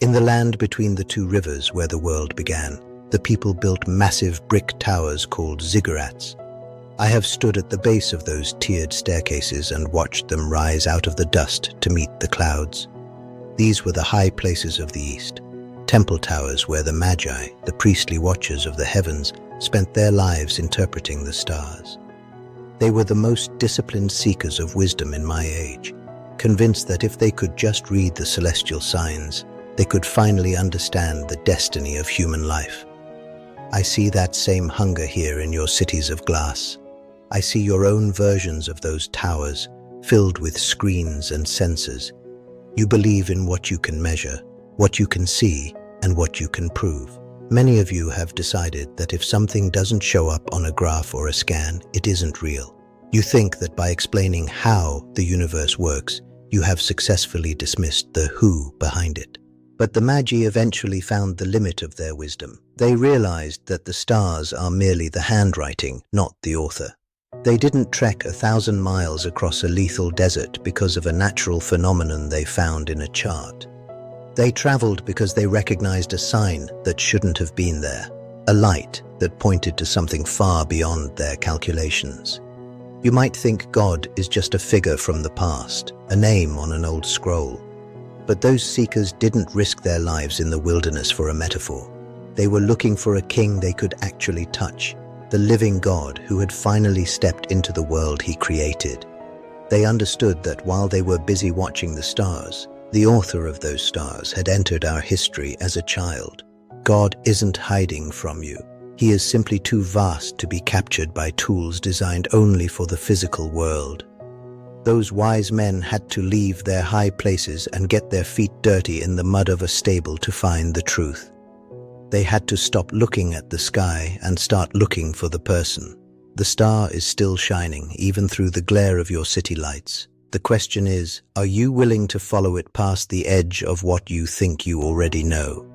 In the land between the two rivers where the world began, the people built massive brick towers called ziggurats. I have stood at the base of those tiered staircases and watched them rise out of the dust to meet the clouds. These were the high places of the East, temple towers where the Magi, the priestly watchers of the heavens, spent their lives interpreting the stars. They were the most disciplined seekers of wisdom in my age, convinced that if they could just read the celestial signs, they could finally understand the destiny of human life. I see that same hunger here in your cities of glass. I see your own versions of those towers, filled with screens and sensors. You believe in what you can measure, what you can see, and what you can prove. Many of you have decided that if something doesn't show up on a graph or a scan, it isn't real. You think that by explaining how the universe works, you have successfully dismissed the who behind it. But the Magi eventually found the limit of their wisdom. They realized that the stars are merely the handwriting, not the author. They didn't trek 1,000 miles across a lethal desert because of a natural phenomenon they found in a chart. They traveled because they recognized a sign that shouldn't have been there, a light that pointed to something far beyond their calculations. You might think God is just a figure from the past, a name on an old scroll. But those seekers didn't risk their lives in the wilderness for a metaphor. They were looking for a king they could actually touch, the living God who had finally stepped into the world he created. They understood that while they were busy watching the stars, the author of those stars had entered our history as a child. God isn't hiding from you. He is simply too vast to be captured by tools designed only for the physical world. Those wise men had to leave their high places and get their feet dirty in the mud of a stable to find the truth. They had to stop looking at the sky and start looking for the person. The star is still shining, even through the glare of your city lights. The question is, are you willing to follow it past the edge of what you think you already know?